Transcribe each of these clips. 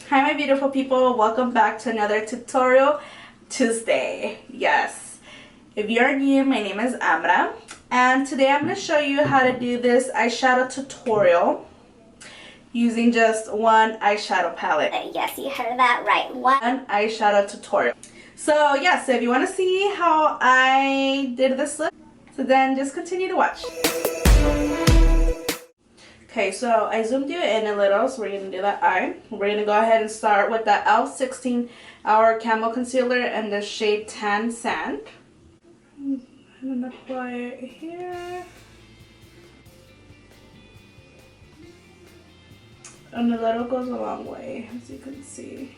Hi my beautiful people, welcome back to another tutorial Tuesday. Yes, if you're new, my name is Amra and today I'm going to show you how to do this eyeshadow tutorial using just one eyeshadow palette. Yes, you heard that right. One eyeshadow tutorial. So yes, if you want to see how I did this look, so then just continue to watch. Okay, so I zoomed you in a little, so we're going to do that eye. We're going to go ahead and start with the e.l.f. 16 Hour Camo Concealer in the shade Tan Sand. I'm going to apply it here. And a little goes a long way, as you can see.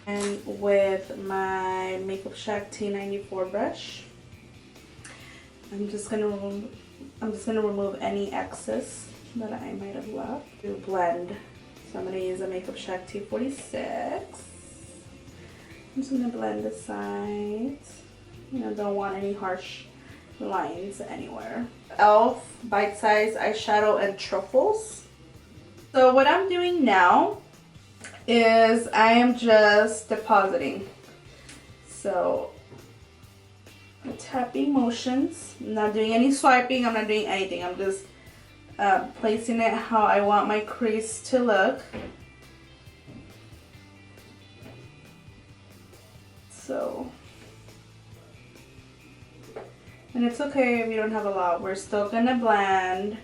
And with my Makeup Shack T94 brush, I'm just going to remove any excess that I might have left to blend. So I'm going to use a Makeup Shack T46. I'm just going to blend the sides. Don't want any harsh lines anywhere. e.l.f. Bite Size Eyeshadow and Truffles. So what I'm doing now is I am just depositing. So tapping motions. I'm not doing any swiping. I'm not doing anything. I'm just placing it how I want my crease to look. So, and it's okay if you don't have a lot. We're still gonna blend.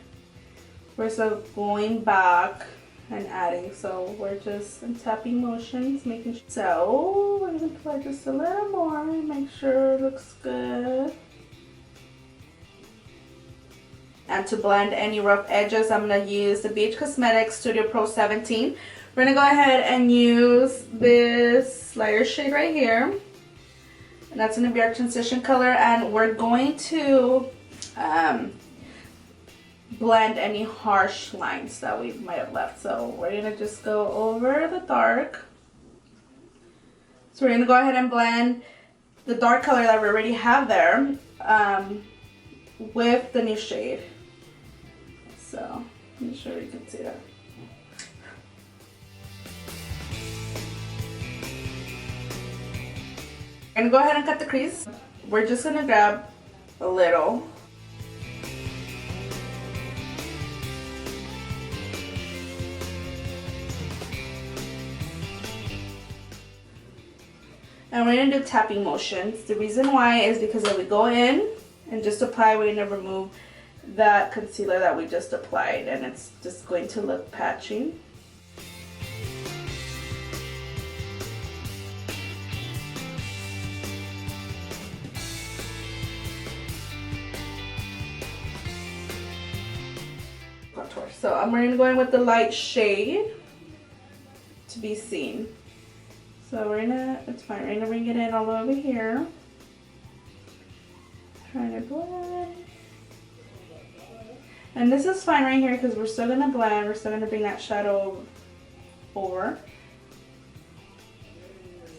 We're still going back and adding. So we're just in tapping motions, making sure. So we're gonna apply just a little more, make sure it looks good. And to blend any rough edges, I'm going to use the BH Cosmetics Studio Pro 17. We're going to go ahead and use this lighter shade right here. And that's going to be our transition color. And we're going to blend any harsh lines that we might have left. So we're going to just go over the dark. So we're going to go ahead and blend the dark color that we already have there with the new shade. So, make sure you can see that. I'm gonna go ahead and cut the crease. We're just gonna grab a little. And we're gonna do tapping motions. The reason why is because if we go in and just apply, we're gonna remove that concealer that we just applied, and it's just going to look patchy. Contour. So I'm going to go in with the light shade to be seen. So we're gonna, it's fine, we're gonna bring it in all over here. Trying to blend. And this is fine right here because we're still going to blend. We're still going to bring that shadow over.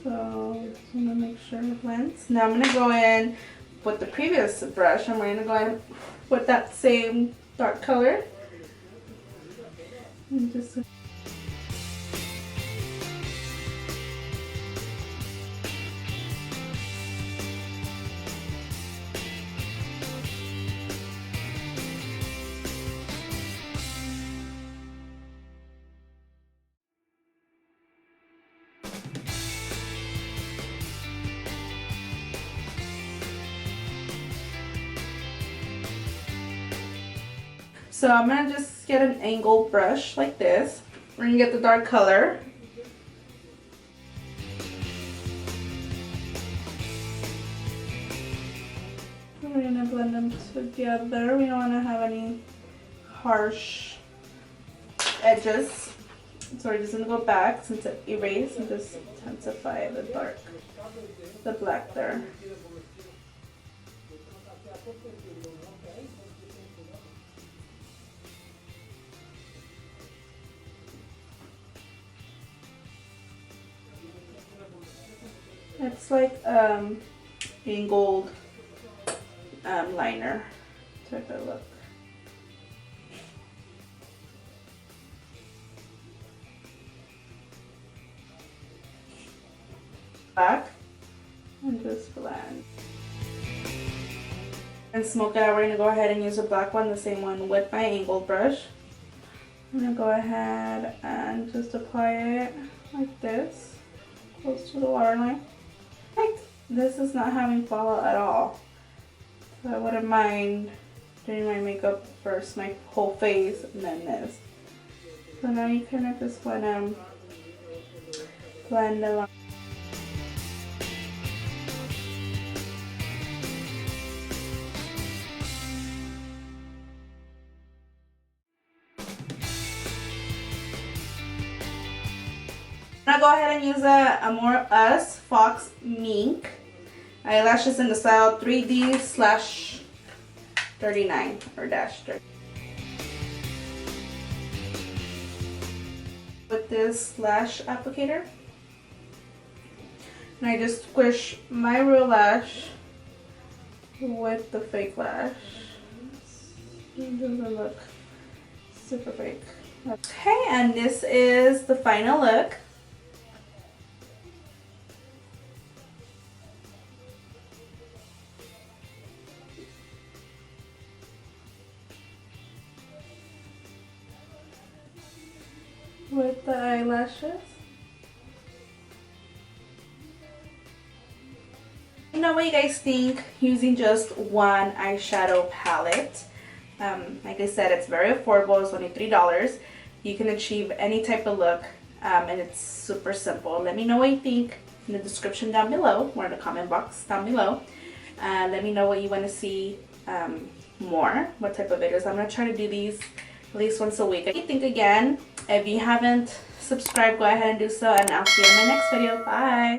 So just want to make sure it blends. Now I'm going to go in with the previous brush. I'm going to go in with that same dark color. And just so I'm going to just get an angled brush like this. We're going to get the dark color. And we're going to blend them together. We don't want to have any harsh edges. So we're just going to go back since it erased and just intensify the dark, the black there. It's like angled liner type of look. black and just blend. And smoke it out. We're going to go ahead and use a black one, the same one with my angled brush. I'm going to go ahead and just apply it like this, close to the waterline. Right. This is not having fallout at all. So I wouldn't mind doing my makeup first, my whole face, and then this. So now you kind of just want to blend the line. I'm gonna go ahead and use a More Us Fox Mink eyelashes in the style 3D/39 or -30. With this lash applicator, and I just squish my real lash with the fake lash. It doesn't look super fake. Okay, and this is the final look. With the eyelashes. Let me know what you guys think using just one eyeshadow palette. Like I said, it's very affordable. It's only $3. You can achieve any type of look, and it's super simple. Let me know what you think in the description down below, or in the comment box down below. Let me know what you want to see more, what type of videos. I'm going to try to do these at least once a week. What do you think again? If you haven't subscribed, go ahead and do so, and I'll see you in my next video. Bye!